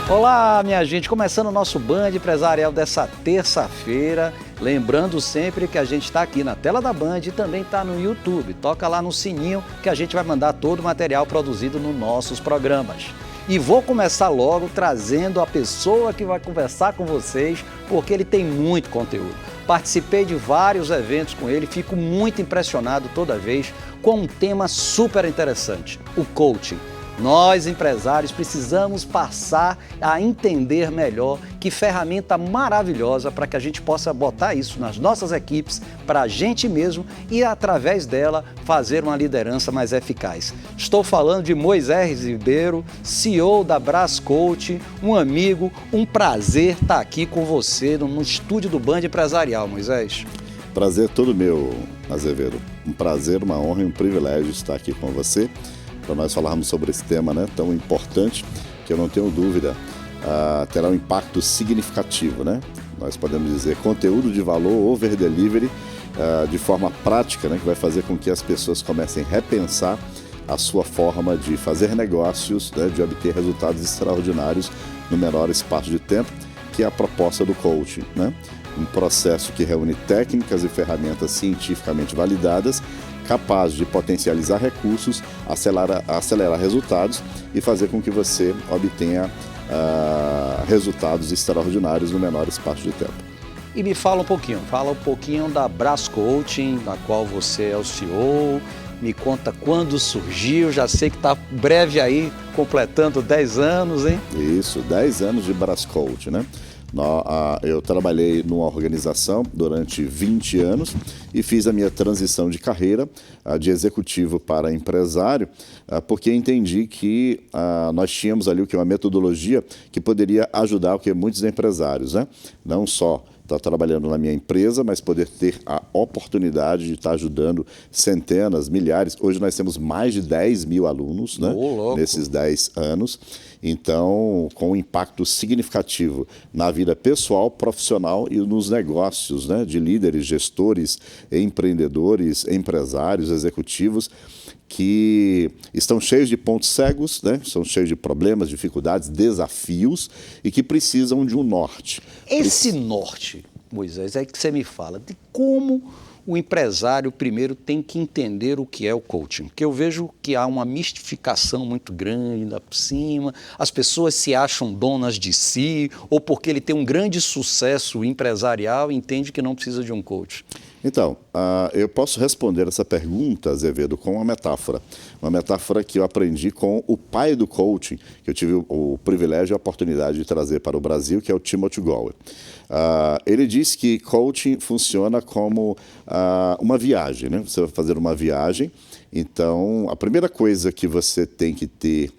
Olá, minha gente, começando o nosso Band Empresarial dessa terça-feira. Lembrando sempre que a gente está aqui na tela da Band e também está no YouTube. Toca lá no sininho que a gente vai mandar todo o material produzido nos nossos programas. E vou começar logo trazendo a pessoa que vai conversar com vocês, porque ele tem muito conteúdo. Participei de vários eventos com ele, fico muito impressionado toda vez com um tema super interessante, o coaching. Nós, empresários, precisamos passar a entender melhor que ferramenta maravilhosa para que a gente possa botar isso nas nossas equipes, para a gente mesmo e, através dela, fazer uma liderança mais eficaz. Estou falando de Moisés Ribeiro, CEO da Brás Coaching, um amigo, um prazer estar aqui com você no estúdio do Band Empresarial, Moisés. Prazer todo meu, Azevedo. Um prazer, uma honra e um privilégio estar aqui com você, para nós falarmos sobre esse tema, né, tão importante, que eu não tenho dúvida, terá um impacto significativo, né? Nós podemos dizer conteúdo de valor, over delivery, de forma prática, né, que vai fazer com que as pessoas comecem a repensar a sua forma de fazer negócios, né, de obter resultados extraordinários no menor espaço de tempo, que é a proposta do coaching, né? Um processo que reúne técnicas e ferramentas cientificamente validadas, capaz de potencializar recursos, acelerar resultados e fazer com que você obtenha resultados extraordinários no menor espaço de tempo. E me fala um pouquinho da Brás Coaching, da qual você é o CEO, me conta quando surgiu, já sei que está breve aí, completando 10 anos, hein? Isso, 10 anos de Brás Coaching, né? Eu trabalhei numa organização durante 20 anos e fiz a minha transição de carreira de executivo para empresário, porque entendi que nós tínhamos ali uma metodologia que poderia ajudar muitos empresários, né? Não só estar trabalhando na minha empresa, mas poder ter a oportunidade de estar ajudando centenas, milhares. Hoje nós temos mais de 10 mil alunos, né, nesses 10 anos. Então, com um impacto significativo na vida pessoal, profissional e nos negócios, né, de líderes, gestores, empreendedores, empresários, executivos, que estão cheios de pontos cegos, né? São cheios de problemas, dificuldades, desafios e que precisam de um norte. Esse norte, Moisés, é que você me fala de como o empresário primeiro tem que entender o que é o coaching, porque eu vejo que há uma mistificação muito grande lá por cima, as pessoas se acham donas de si, ou porque ele tem um grande sucesso empresarial e entende que não precisa de um coach. Então, eu posso responder essa pergunta, Azevedo, com uma metáfora que eu aprendi com o pai do coaching, que eu tive o privilégio e a oportunidade de trazer para o Brasil, que é o Timothy Gower. Ele diz que coaching funciona como uma viagem, né? Você vai fazer uma viagem, então a primeira coisa que você tem que ter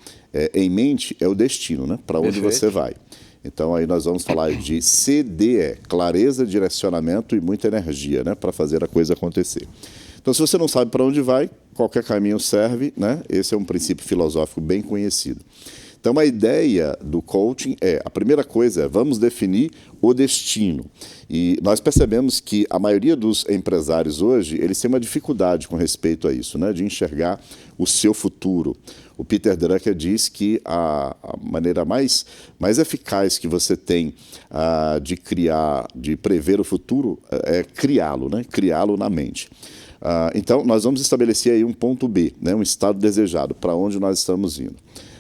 em mente é o destino, né? Para onde você vai. Então, aí nós vamos falar de CDE, clareza, direcionamento e muita energia, né, para fazer a coisa acontecer. Então, se você não sabe para onde vai, qualquer caminho serve, né? Esse é um princípio filosófico bem conhecido. Então, a ideia do coaching a primeira coisa é, vamos definir o destino. E nós percebemos que a maioria dos empresários hoje, eles têm uma dificuldade com respeito a isso, né, de enxergar o seu futuro. O Peter Drucker diz que a maneira mais eficaz que você tem de prever o futuro é criá-lo, né, criá-lo na mente. Então, nós vamos estabelecer aí um ponto B, né, um estado desejado, para onde nós estamos indo.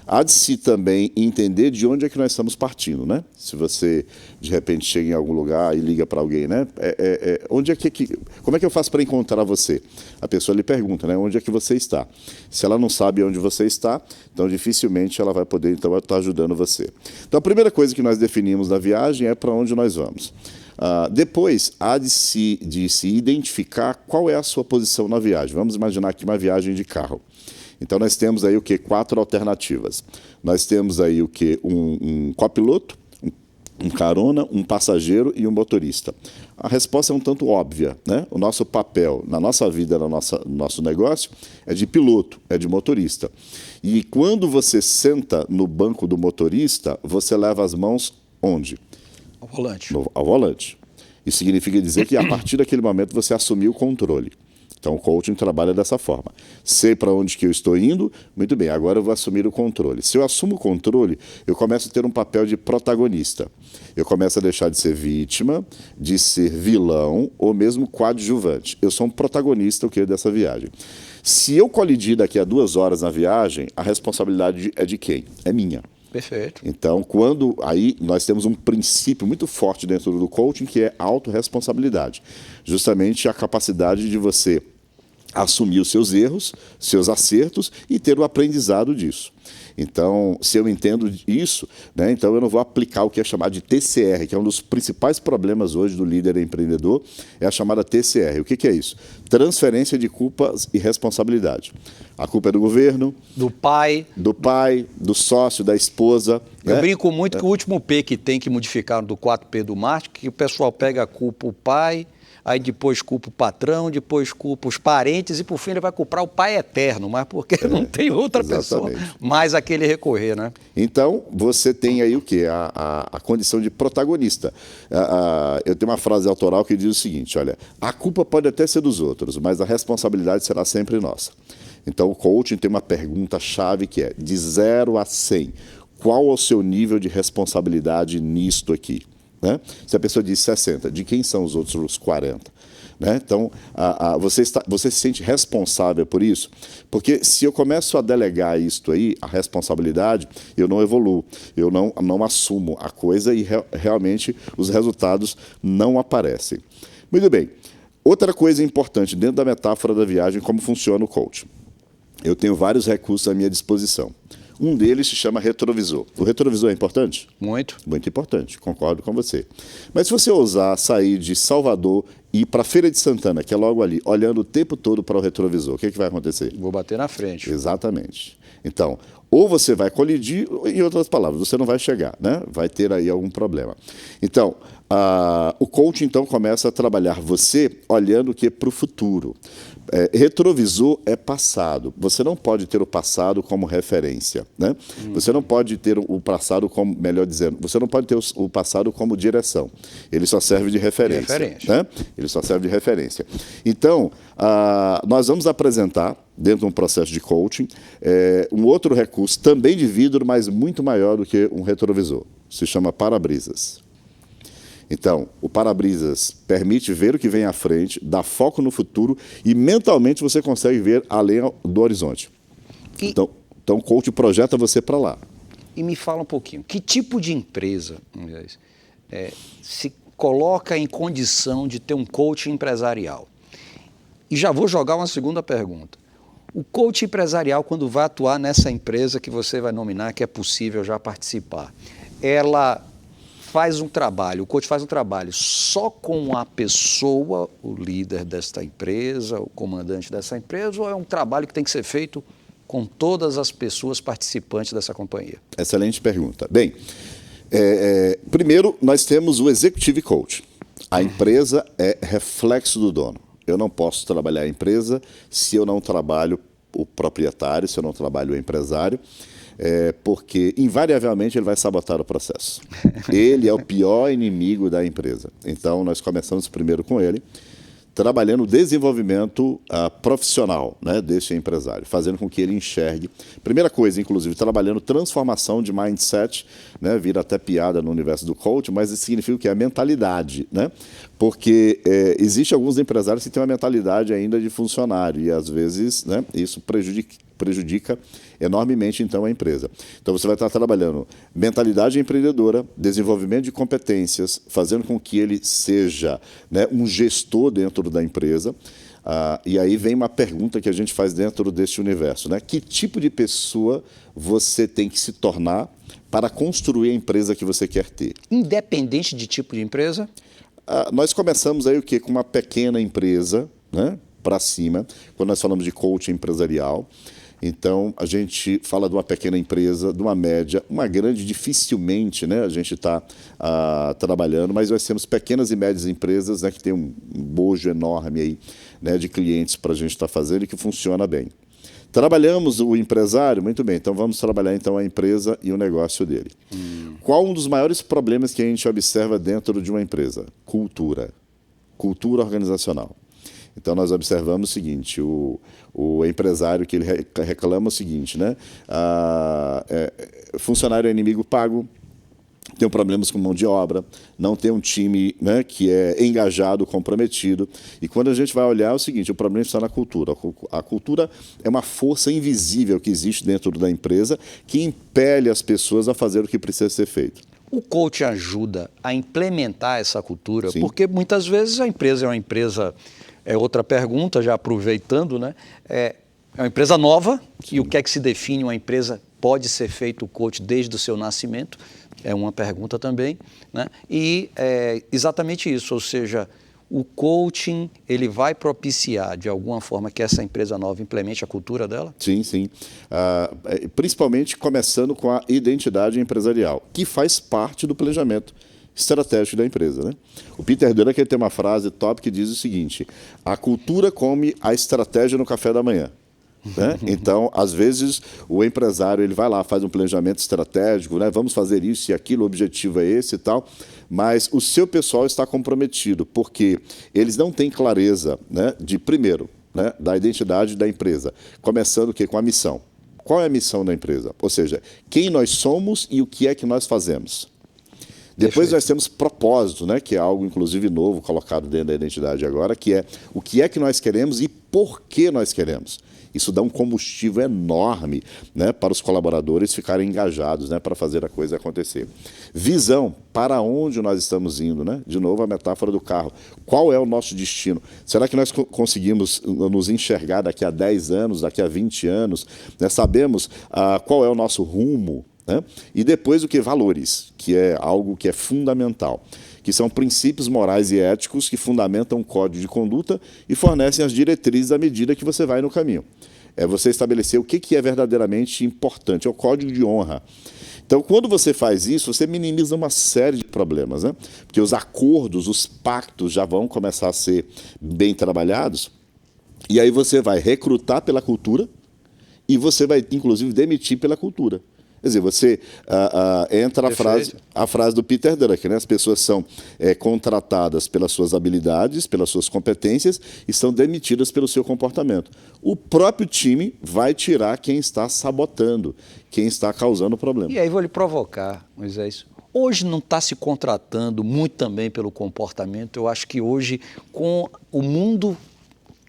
Há de se também entender de onde é que nós estamos partindo, né? Se você, de repente, chega em algum lugar e liga para alguém, né? Como é que eu faço para encontrar você? A pessoa lhe pergunta, né? Onde é que você está? Se ela não sabe onde você está, então dificilmente ela vai poder estar ajudando você. Então, a primeira coisa que nós definimos na viagem é para onde nós vamos. Depois, há de se identificar qual é a sua posição na viagem. Vamos imaginar aqui uma viagem de carro. Então, nós temos aí 4 alternativas. Nós temos aí um copiloto, um carona, um passageiro e um motorista. A resposta é um tanto óbvia, né? O nosso papel na nossa vida, no nosso negócio, é de piloto, é de motorista. E quando você senta no banco do motorista, você leva as mãos onde? Ao volante. Ao volante. Isso significa dizer que a partir daquele momento você assumiu o controle. Então, o coaching trabalha dessa forma. Sei para onde que eu estou indo, muito bem, agora eu vou assumir o controle. Se eu assumo o controle, eu começo a ter um papel de protagonista. Eu começo a deixar de ser vítima, de ser vilão ou mesmo coadjuvante. Eu sou um protagonista dessa viagem. Se eu colidir daqui a 2 horas na viagem, a responsabilidade é de quem? É minha. Perfeito. Então, aí nós temos um princípio muito forte dentro do coaching, que é a autorresponsabilidade. Justamente a capacidade de você assumir os seus erros, seus acertos e ter o aprendizado disso. Então, se eu entendo isso, né, então eu não vou aplicar o que é chamado de TCR, que é um dos principais problemas hoje do líder empreendedor, é a chamada TCR. O que é isso? Transferência de culpas e responsabilidade. A culpa é do governo, do pai, do sócio, da esposa. Eu brinco muito que o último P que tem que modificar do 4P do marketing, que o pessoal pega a culpa o pai, aí depois culpa o patrão, depois culpa os parentes e por fim ele vai culpar o pai eterno, mas porque não tem outra pessoa mais aquele recorrer, né? Então, você tem aí o quê? A condição de protagonista. Eu tenho uma frase autoral que diz o seguinte, olha, a culpa pode até ser dos outros, mas a responsabilidade será sempre nossa. Então, o coaching tem uma pergunta-chave que é, de 0 a 100, qual é o seu nível de responsabilidade nisto aqui? Né? Se a pessoa diz 60, de quem são os outros 40? Né? Então, você se sente responsável por isso? Porque se eu começo a delegar isto aí, a responsabilidade, eu não evoluo, eu não assumo a coisa e realmente os resultados não aparecem. Muito bem. Outra coisa importante dentro da metáfora da viagem, como funciona o coaching. Eu tenho vários recursos à minha disposição. Um deles se chama retrovisor. O retrovisor é importante? Muito. Muito importante, concordo com você. Mas se você ousar sair de Salvador e ir para a Feira de Santana, que é logo ali, olhando o tempo todo para o retrovisor, o que vai acontecer? Vou bater na frente. Exatamente. Então, ou você vai colidir, em outras palavras, você não vai chegar, né? Vai ter aí algum problema. Então, o coaching então começa a trabalhar você olhando o que para o futuro. Retrovisor é passado. Você não pode ter o passado como referência, né? Você não pode ter o passado como, melhor dizendo, você não pode ter o passado como direção. Ele só serve de referência. Né? Ele só serve de referência. Então, nós vamos apresentar, dentro de um processo de coaching, um outro recurso, também de vidro, mas muito maior do que um retrovisor. Se chama para-brisas. Então, o para-brisas permite ver o que vem à frente, dá foco no futuro e mentalmente você consegue ver além do horizonte. Então, o coach projeta você para lá. E me fala um pouquinho, que tipo de empresa se coloca em condição de ter um coach empresarial? E já vou jogar uma segunda pergunta. O coach empresarial, quando vai atuar nessa empresa que você vai nominar, que é possível já participar, ela faz um trabalho, o coach faz um trabalho só com a pessoa, o líder desta empresa, o comandante dessa empresa, ou é um trabalho que tem que ser feito com todas as pessoas participantes dessa companhia? Excelente pergunta. Bem, primeiro nós temos o Executive Coach. A empresa é reflexo do dono. Eu não posso trabalhar a empresa se eu não trabalho o proprietário, se eu não trabalho o empresário, porque invariavelmente ele vai sabotar o processo. Ele é o pior inimigo da empresa. Então, nós começamos primeiro com ele, trabalhando o desenvolvimento profissional, né, desse empresário, fazendo com que ele enxergue. Primeira coisa, inclusive, trabalhando transformação de mindset, né, vira até piada no universo do coach, mas isso significa o quê? A mentalidade, né? Porque existe alguns empresários que têm uma mentalidade ainda de funcionário e, às vezes, né, isso prejudica enormemente, então, a empresa. Então, você vai estar trabalhando mentalidade empreendedora, desenvolvimento de competências, fazendo com que ele seja, né, um gestor dentro da empresa. E aí vem uma pergunta que a gente faz dentro desse universo, né? Que tipo de pessoa você tem que se tornar para construir a empresa que você quer ter? Independente de tipo de empresa? Nós começamos aí o quê? Com uma pequena empresa, né, para cima, quando nós falamos de coaching empresarial. Então, a gente fala de uma pequena empresa, de uma média, uma grande, dificilmente, né, a gente está trabalhando, mas nós temos pequenas e médias empresas, né, que tem um bojo enorme aí, né, de clientes para a gente estar fazendo e que funciona bem. Trabalhamos o empresário? Muito bem, então vamos trabalhar então a empresa e o negócio dele. Qual um dos maiores problemas que a gente observa dentro de uma empresa? Cultura. Cultura organizacional. Então, nós observamos o seguinte, o empresário que ele reclama o seguinte, né? Funcionário é inimigo pago, tem problemas com mão de obra, não tem um time, né, que é engajado, comprometido. E quando a gente vai olhar, é o seguinte, o problema está na cultura. A cultura é uma força invisível que existe dentro da empresa que impele as pessoas a fazer o que precisa ser feito. O coach ajuda a implementar essa cultura, Sim. porque muitas vezes a empresa é uma empresa, é outra pergunta, já aproveitando, né? É uma empresa nova, e o que é que se define uma empresa? Pode ser feito o coach desde o seu nascimento, é uma pergunta também, né? E é exatamente isso, ou seja, o coaching, ele vai propiciar de alguma forma que essa empresa nova implemente a cultura dela? Sim, sim. Principalmente começando com a identidade empresarial, que faz parte do planejamento estratégico da empresa, né? O Peter Drucker tem uma frase top que diz o seguinte: a cultura come a estratégia no café da manhã. Né? Então, às vezes, o empresário ele vai lá, faz um planejamento estratégico, né? Vamos fazer isso e aquilo, o objetivo é esse e tal, mas o seu pessoal está comprometido, porque eles não têm clareza, né, de, primeiro, né, da identidade da empresa, começando o quê? Com a missão. Qual é a missão da empresa? Ou seja, quem nós somos e o que é que nós fazemos. Depois nós temos propósito, né, que é algo, inclusive, novo, colocado dentro da identidade agora, que é o que é que nós queremos e por que nós queremos. Isso dá um combustível enorme, né, para os colaboradores ficarem engajados, né, para fazer a coisa acontecer. Visão, para onde nós estamos indo, né? De novo a metáfora do carro. Qual é o nosso destino? Será que nós conseguimos nos enxergar daqui a 10 anos, daqui a 20 anos? Né? Sabemos qual é o nosso rumo? Né? E depois o que? Valores, que é algo que é fundamental, que são princípios morais e éticos que fundamentam um código de conduta e fornecem as diretrizes à medida que você vai no caminho. É você estabelecer o que é verdadeiramente importante, é o código de honra. Então, quando você faz isso, você minimiza uma série de problemas, né? Porque os acordos, os pactos já vão começar a ser bem trabalhados, e aí você vai recrutar pela cultura e você vai, inclusive, demitir pela cultura. Quer dizer, você entra a frase do Peter Drucker, né? As pessoas são contratadas pelas suas habilidades, pelas suas competências e são demitidas pelo seu comportamento. O próprio time vai tirar quem está sabotando, quem está causando o problema. E aí vou lhe provocar, Moisés. Hoje não está se contratando muito também pelo comportamento. Eu acho que hoje, com o mundo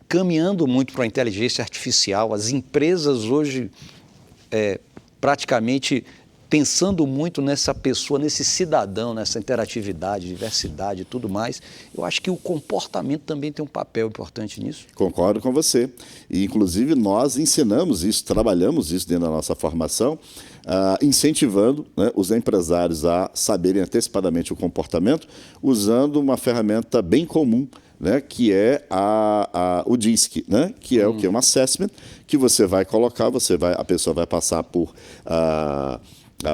caminhando muito para a inteligência artificial, as empresas hoje praticamente pensando muito nessa pessoa, nesse cidadão, nessa interatividade, diversidade e tudo mais, eu acho que o comportamento também tem um papel importante nisso. Concordo com você. E, inclusive, nós ensinamos isso, trabalhamos isso dentro da nossa formação, incentivando, né, os empresários a saberem antecipadamente o comportamento, usando uma ferramenta bem comum, né, que é o DISC, né, que é o que? Um assessment que você vai colocar, a pessoa vai passar por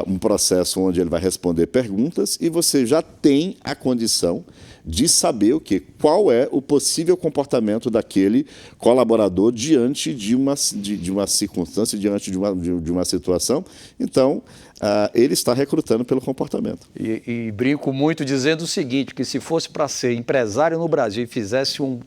um processo onde ele vai responder perguntas e você já tem a condição de saber qual é o possível comportamento daquele colaborador diante de uma circunstância, diante de uma situação. Então, ele está recrutando pelo comportamento. E brinco muito dizendo o seguinte, que se fosse para ser empresário no Brasil e fizesse um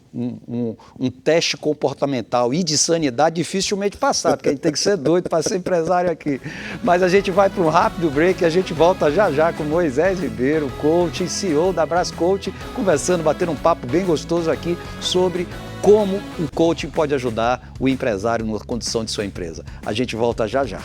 teste comportamental e de sanidade, dificilmente passar, porque a gente tem que ser doido para ser empresário aqui. Mas a gente vai para um rápido break e a gente volta já já com Moisés Ribeiro, coach e CEO da Brascoach, conversando, batendo um papo bem gostoso aqui sobre como o coaching pode ajudar o empresário na condição de sua empresa. A gente volta já já.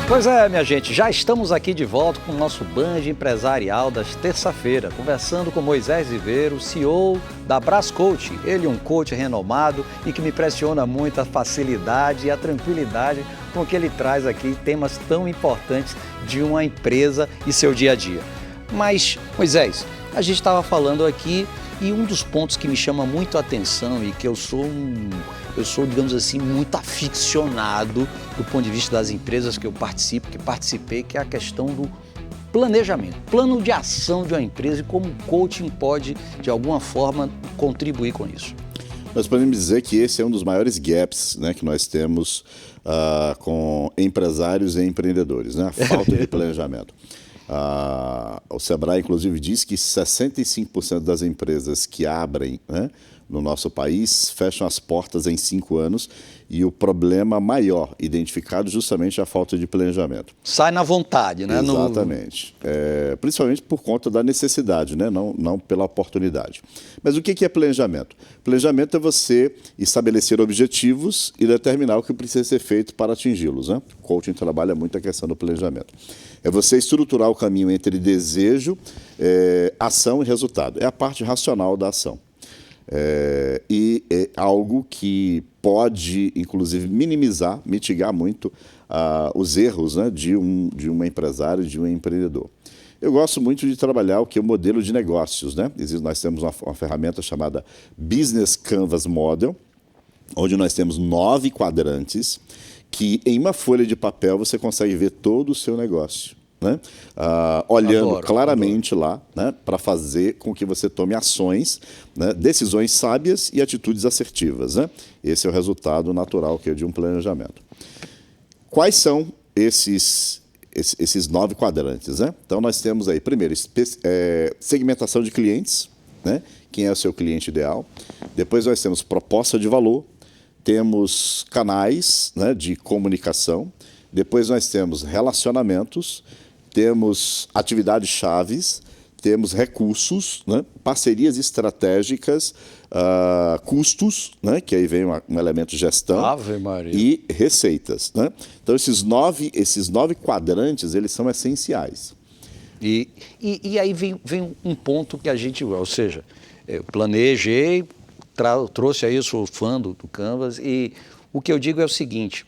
Pois é, minha gente, já estamos aqui de volta com o nosso Band Empresarial das terça-feira, conversando com Moisés Ribeiro, CEO da Brascoach. Ele é um coach renomado e que me impressiona muito a facilidade e a tranquilidade com que ele traz aqui temas tão importantes de uma empresa e seu dia a dia. Mas, Moisés, a gente estava falando aqui e um dos pontos que me chama muito a atenção e que eu sou, digamos assim, muito aficionado do ponto de vista das empresas que eu participei, que é a questão do planejamento, plano de ação de uma empresa e como o coaching pode, de alguma forma, contribuir com isso. Nós podemos dizer que esse é um dos maiores gaps, né, que nós temos com empresários e empreendedores, né? A falta de planejamento. O Sebrae, inclusive, diz que 65% das empresas que abrem, né, no nosso país fecham as portas em 5 anos, e o problema maior identificado justamente é a falta de planejamento. Sai na vontade, né? Exatamente. Principalmente por conta da necessidade, né? Não pela oportunidade. Mas o que é planejamento? Planejamento é você estabelecer objetivos e determinar o que precisa ser feito para atingi-los, né? O coaching trabalha muito a questão do planejamento. É você estruturar o caminho entre desejo, ação e resultado. É a parte racional da ação. E é algo que pode, inclusive, mitigar muito os erros, né, de um empresário, de um empreendedor. Eu gosto muito de trabalhar o que é o modelo de negócios, né? Nós temos uma ferramenta chamada Business Canvas Model, onde nós temos 9 quadrantes que, em uma folha de papel, você consegue ver todo o seu negócio, né? Olhando claramente lá, né, para fazer com que você tome ações, né, decisões sábias e atitudes assertivas, né? Esse é o resultado natural que é de um planejamento. Quais são esses 9 quadrantes, né? Então, nós temos aí, primeiro, segmentação de clientes, né? Quem é o seu cliente ideal. Depois, nós temos proposta de valor, temos canais, né, de comunicação. Depois, nós temos relacionamentos, temos atividades chaves, temos recursos, né, parcerias estratégicas, custos, né, que aí vem um elemento de gestão. Ave Maria. E receitas, né? Então, esses nove quadrantes, eles são essenciais. E aí vem um ponto que a gente, ou seja, eu planejei, trouxe aí, eu sou fã do Canvas, e o que eu digo é o seguinte,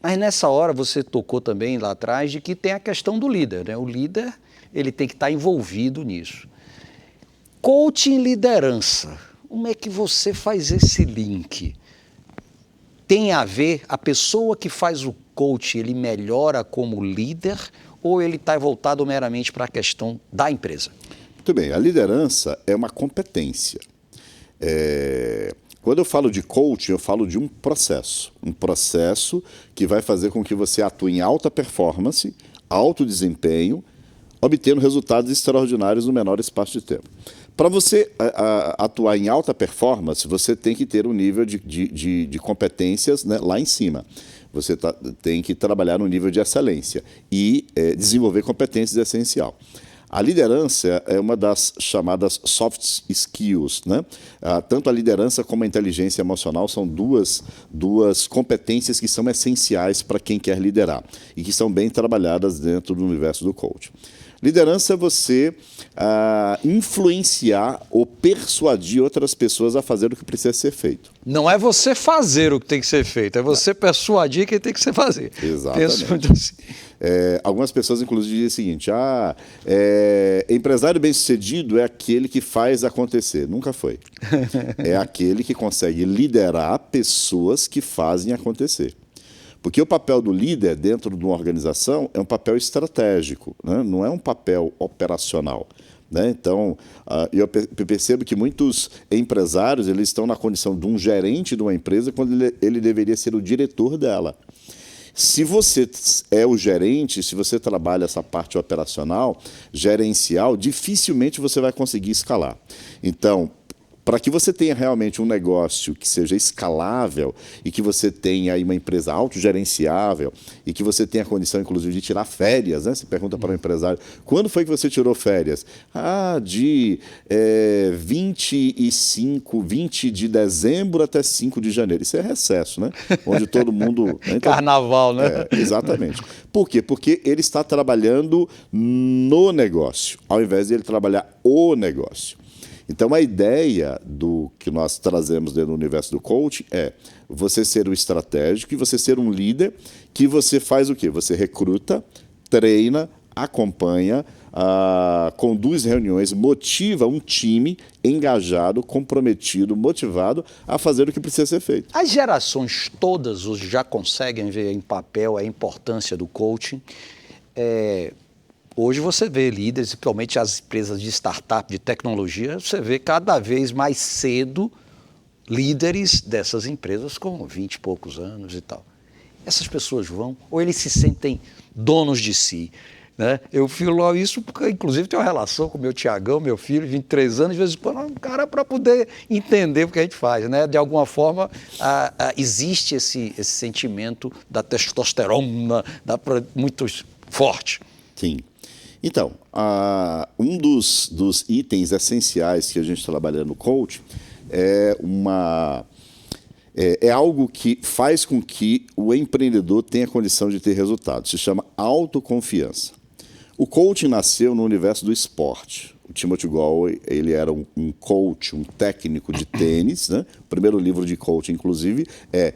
mas nessa hora você tocou também lá atrás de que tem a questão do líder, né? O líder, ele tem que estar envolvido nisso. Coaching e liderança, como é que você faz esse link? Tem a ver, a pessoa que faz o coaching, ele melhora como líder ou ele está voltado meramente para a questão da empresa? Muito bem, a liderança é uma competência. Quando eu falo de coaching, eu falo de um processo que vai fazer com que você atue em alta performance, alto desempenho, obtendo resultados extraordinários no menor espaço de tempo. Para você atuar em alta performance, você tem que ter um nível de competências, né, lá em cima. Você tem que trabalhar no nível de excelência e desenvolver competências é essencial. A liderança é uma das chamadas soft skills, né? Tanto a liderança como a inteligência emocional são duas competências que são essenciais para quem quer liderar e que são bem trabalhadas dentro do universo do coaching. Liderança é você influenciar ou persuadir outras pessoas a fazer o que precisa ser feito. Não é você fazer o que tem que ser feito, é você persuadir quem tem que ser fazer. Exatamente. Penso muito assim. Algumas pessoas, inclusive, dizem o seguinte, empresário bem-sucedido é aquele que faz acontecer. Nunca foi. É aquele que consegue liderar pessoas que fazem acontecer. Porque o papel do líder dentro de uma organização é um papel estratégico, né? Não é um papel operacional, né? Então, eu percebo que muitos empresários eles estão na condição de um gerente de uma empresa quando ele deveria ser o diretor dela. Se você é o gerente, se você trabalha essa parte operacional, gerencial, dificilmente você vai conseguir escalar. Então, para que você tenha realmente um negócio que seja escalável e que você tenha aí uma empresa autogerenciável e que você tenha a condição, inclusive, de tirar férias, né? Você pergunta para o empresário, quando foi que você tirou férias? De 20 de dezembro até 5 de janeiro. Isso é recesso, né? Onde todo mundo... Então, carnaval, né? Exatamente. Por quê? Porque ele está trabalhando no negócio, ao invés de ele trabalhar o negócio. Então, a ideia do que nós trazemos dentro do universo do coaching é você ser o estratégico e você ser um líder que você faz o quê? Você recruta, treina, acompanha, conduz reuniões, motiva um time engajado, comprometido, motivado a fazer o que precisa ser feito. As gerações todas hoje já conseguem ver em papel a importância do coaching. Hoje você vê líderes, principalmente as empresas de startup, de tecnologia, você vê cada vez mais cedo líderes dessas empresas com 20 e poucos anos e tal. Essas pessoas vão, ou eles se sentem donos de si? né? Eu filo isso porque, inclusive, tenho uma relação com o meu Tiagão, meu filho, 23 anos, de vez em quando, um cara para poder entender o que a gente faz, né? De alguma forma, existe esse sentimento da testosterona muito forte. Sim. Então, um dos itens essenciais que a gente trabalha no coach é algo que faz com que o empreendedor tenha condição de ter resultados. Se chama autoconfiança. O coaching nasceu no universo do esporte. O Timothy Galway, ele era um coach, um técnico de tênis, né? O primeiro livro de coaching, inclusive, é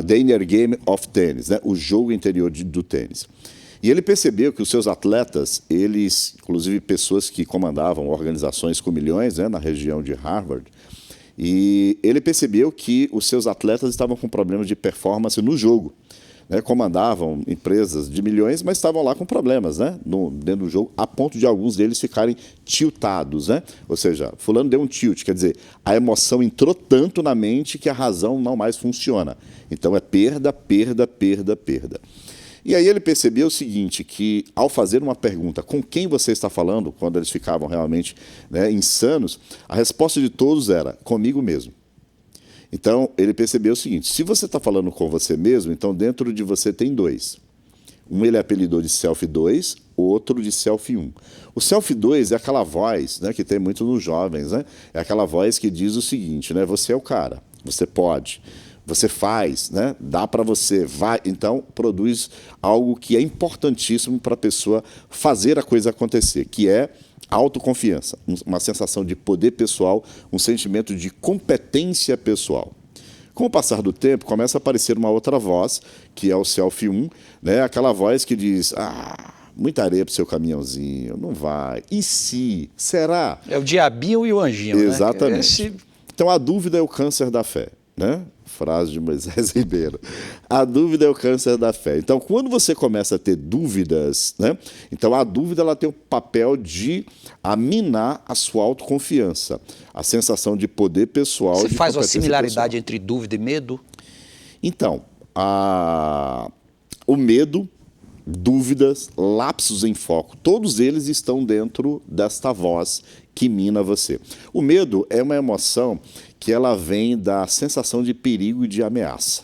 The Inner Game of Tennis, né? O jogo interior do tênis. E ele percebeu que os seus atletas, eles, inclusive pessoas que comandavam organizações com milhões, né, na região de Harvard, e ele percebeu que os seus atletas estavam com problemas de performance no jogo, né, comandavam empresas de milhões, mas estavam lá com problemas, né, dentro do jogo, a ponto de alguns deles ficarem tiltados, né? Ou seja, fulano deu um tilt, quer dizer, a emoção entrou tanto na mente que a razão não mais funciona. Então é perda, perda, perda, perda. E aí ele percebeu o seguinte, que ao fazer uma pergunta com quem você está falando, quando eles ficavam realmente, né, insanos, a resposta de todos era comigo mesmo. Então ele percebeu o seguinte, se você está falando com você mesmo, então dentro de você tem dois. Um ele apelidou de Self 2, outro de Self 1. O Self 2 é aquela voz, né, que tem muito nos jovens, né? É aquela voz que diz o seguinte, né, você é o cara, você pode. Você faz, né? Dá para você, vai, então produz algo que é importantíssimo para a pessoa fazer a coisa acontecer, que é autoconfiança, uma sensação de poder pessoal, um sentimento de competência pessoal. Com o passar do tempo, começa a aparecer uma outra voz, que é o Self 1, né? Aquela voz que diz, muita areia para o seu caminhãozinho, não vai. E se? Será? É o diabinho e o anjinho, exatamente. Né? Então a dúvida é o câncer da fé, né? Frase de Moisés Ribeiro. A dúvida é o câncer da fé. Então, quando você começa a ter dúvidas, né? Então a dúvida ela tem o papel de minar a sua autoconfiança, a sensação de poder pessoal. Você faz uma similaridade pessoal. entre dúvida e medo? Então, o medo, dúvidas, lapsos em foco, todos eles estão dentro desta voz que mina você. O medo é uma emoção que ela vem da sensação de perigo e de ameaça.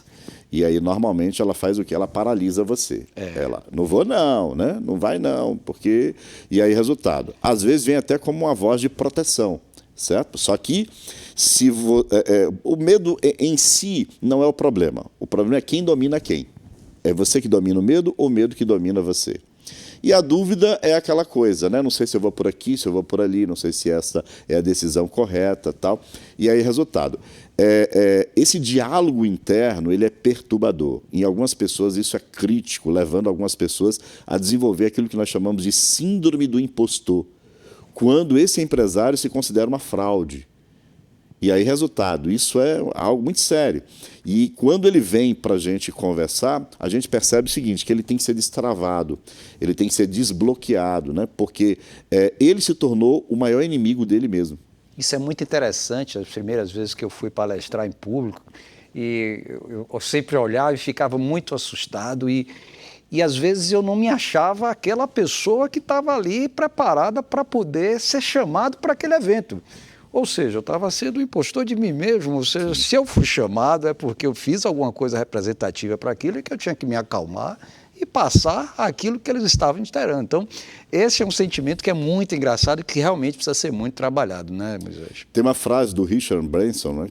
E aí, normalmente, ela faz o quê? Ela paralisa você. Ela, não vou não, né? Não vai não, porque... E aí, resultado. Às vezes vem até como uma voz de proteção, certo? Só que o medo em si não é o problema. O problema é quem domina quem. É você que domina o medo ou o medo que domina você? E a dúvida é aquela coisa, né? Não sei se eu vou por aqui, se eu vou por ali, não sei se essa é a decisão correta, tal. E aí, resultado. Esse diálogo interno, ele é perturbador. Em algumas pessoas isso é crítico, levando algumas pessoas a desenvolver aquilo que nós chamamos de síndrome do impostor, quando esse empresário se considera uma fraude. E aí, resultado, isso é algo muito sério. E quando ele vem para a gente conversar, a gente percebe o seguinte, que ele tem que ser destravado, ele tem que ser desbloqueado, né? Porque ele se tornou o maior inimigo dele mesmo. Isso é muito interessante, as primeiras vezes que eu fui palestrar em público, e eu sempre olhava e ficava muito assustado, e às vezes eu não me achava aquela pessoa que estava ali preparada para poder ser chamado para aquele evento. Ou seja, eu estava sendo um impostor de mim mesmo, ou seja, se eu fui chamado é porque eu fiz alguma coisa representativa para aquilo e que eu tinha que me acalmar e passar aquilo que eles estavam esperando. Então, esse é um sentimento que é muito engraçado e que realmente precisa ser muito trabalhado, né, Moisés? Tem uma frase do Richard Branson, né,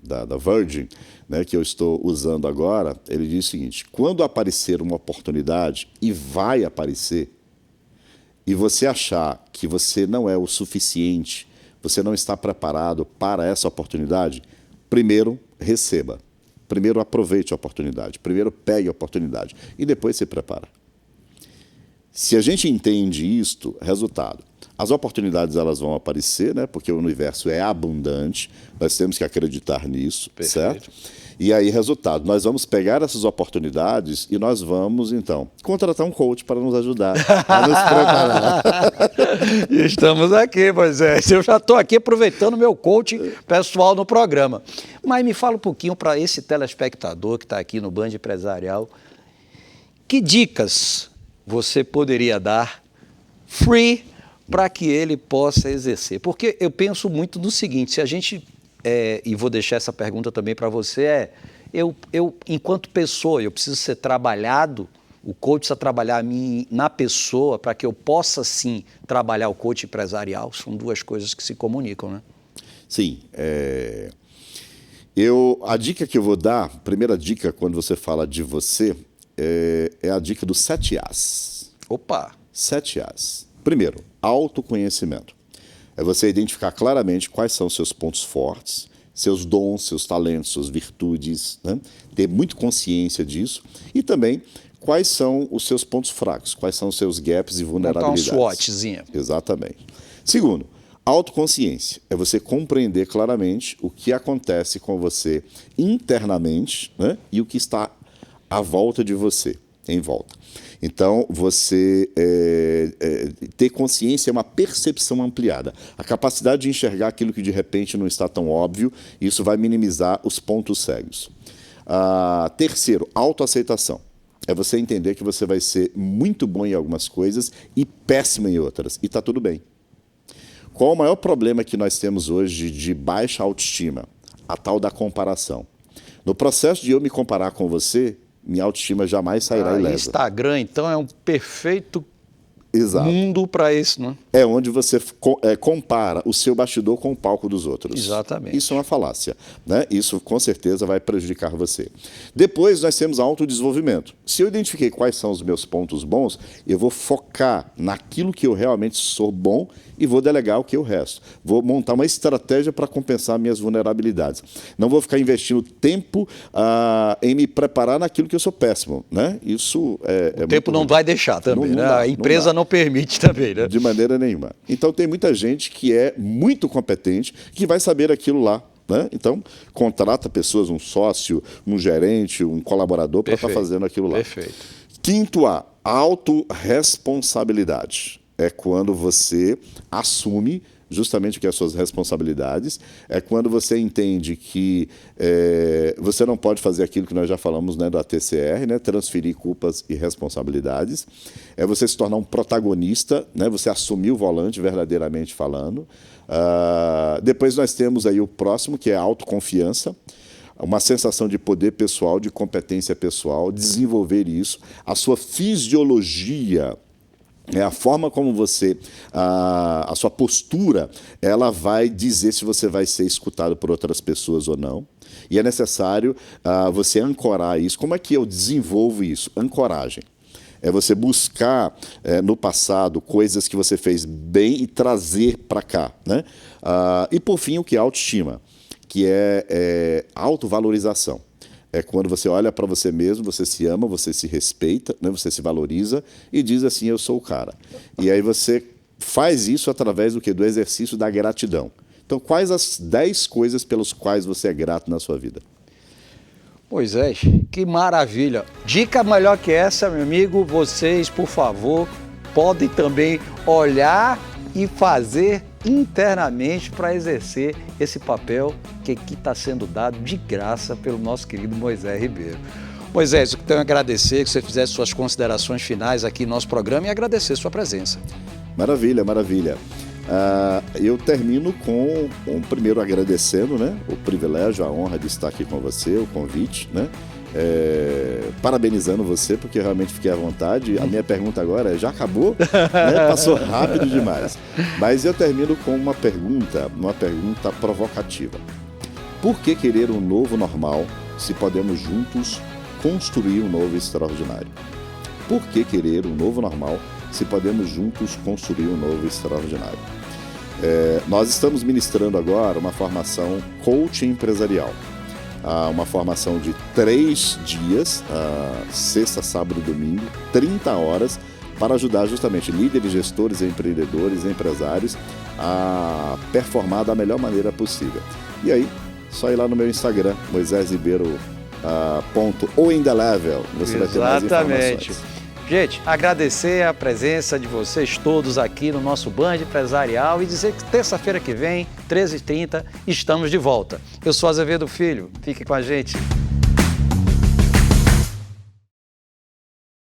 da Virgin, né, que eu estou usando agora, ele diz o seguinte, quando aparecer uma oportunidade, e vai aparecer, e você achar que você não é o suficiente, você não está preparado para essa oportunidade, primeiro receba, primeiro aproveite a oportunidade, primeiro pegue a oportunidade e depois se prepara. Se a gente entende isto, resultado, as oportunidades elas vão aparecer, né? Porque o universo é abundante, nós temos que acreditar nisso, certo? E aí, resultado, nós vamos pegar essas oportunidades e nós vamos, então, contratar um coach para nos ajudar a nos preparar. Estamos aqui, Moisés. Eu já estou aqui aproveitando o meu coach pessoal no programa. Mas me fala um pouquinho para esse telespectador que está aqui no Band Empresarial, que dicas você poderia dar free para que ele possa exercer? Porque eu penso muito no seguinte, se a gente, e vou deixar essa pergunta também para você, eu, enquanto pessoa, eu preciso ser trabalhado, o coach precisa trabalhar na pessoa para que eu possa, sim, trabalhar o coach empresarial. São duas coisas que se comunicam, né? Sim. A dica que eu vou dar, a primeira dica quando você fala de você, é a dica dos 7 As. Opa! 7 As. Primeiro, autoconhecimento. É você identificar claramente quais são os seus pontos fortes, seus dons, seus talentos, suas virtudes, né? Ter muito consciência disso. E também quais são os seus pontos fracos, quais são os seus gaps e vulnerabilidades. Montar uma SWOTzinha. Exatamente. Segundo, autoconsciência. É você compreender claramente o que acontece com você internamente, né? E o que está à volta de você, em volta. Então, você ter consciência é uma percepção ampliada. A capacidade de enxergar aquilo que de repente não está tão óbvio, isso vai minimizar os pontos cegos. Terceiro, autoaceitação. É você entender que você vai ser muito bom em algumas coisas e péssimo em outras. E está tudo bem. Qual o maior problema que nós temos hoje de baixa autoestima? A tal da comparação. No processo de eu me comparar com você, minha autoestima jamais sairá ilesa. Instagram, então, é um perfeito Exato. mundo para isso, né? É onde você compara o seu bastidor com o palco dos outros. Exatamente. Isso é uma falácia, né? Isso com certeza vai prejudicar você. Depois nós temos autodesenvolvimento. Se eu identifiquei quais são os meus pontos bons, eu vou focar naquilo que eu realmente sou bom e vou delegar o que eu resto. Vou montar uma estratégia para compensar minhas vulnerabilidades. Não vou ficar investindo tempo em me preparar naquilo que eu sou péssimo, né? Isso o tempo não vai deixar também, né? A empresa não permite também, né? De maneira nenhuma. Então tem muita gente que é muito competente, que vai saber aquilo lá, né? Então contrata pessoas, um sócio, um gerente, um colaborador para estar fazendo aquilo lá. Perfeito. Quinto A, autorresponsabilidade. É quando você assume justamente o que é as suas responsabilidades, é quando você entende que você não pode fazer aquilo que nós já falamos, né, da TCR, né, transferir culpas e responsabilidades, é você se tornar um protagonista, né, você assumir o volante verdadeiramente falando. Depois nós temos aí o próximo, que é a autoconfiança, uma sensação de poder pessoal, de competência pessoal, desenvolver isso, a sua fisiologia. A forma como você, a sua postura, ela vai dizer se você vai ser escutado por outras pessoas ou não. E é necessário você ancorar isso. Como é que eu desenvolvo isso? Ancoragem. É você buscar no passado coisas que você fez bem e trazer para cá, né? E por fim, o que é autoestima, que é autovalorização. É quando você olha para você mesmo, você se ama, você se respeita, né? Você se valoriza e diz assim, eu sou o cara. E aí você faz isso através do quê? Do exercício da gratidão. Então, quais as 10 coisas pelas quais você é grato na sua vida? Moisés, que maravilha. Dica melhor que essa, meu amigo, vocês, por favor, podem também olhar e fazer internamente para exercer esse papel que aqui está sendo dado de graça pelo nosso querido Moisés Ribeiro. Moisés, eu tenho a agradecer que você fizesse suas considerações finais aqui no nosso programa e agradecer sua presença. Maravilha, maravilha. Eu termino com primeiro agradecendo, né, o privilégio, a honra de estar aqui com você, o convite, né? Parabenizando você, porque eu realmente fiquei à vontade. A minha pergunta agora já acabou, né? Passou rápido demais. Mas eu termino com uma pergunta provocativa. Por que querer um novo normal se podemos juntos construir um novo extraordinário? Por que querer um novo normal se podemos juntos construir um novo extraordinário? Nós estamos ministrando agora uma formação coaching empresarial. Uma formação de 3 dias, sexta, sábado e domingo, 30 horas, para ajudar justamente líderes, gestores, empreendedores, empresários a performar da melhor maneira possível. E aí, só ir lá no meu Instagram, moisesribeiro.oindelevel, você vai ter mais informações. Gente, agradecer a presença de vocês todos aqui no nosso Band Empresarial e dizer que terça-feira que vem, 13h30, estamos de volta. Eu sou Azevedo Filho, fique com a gente.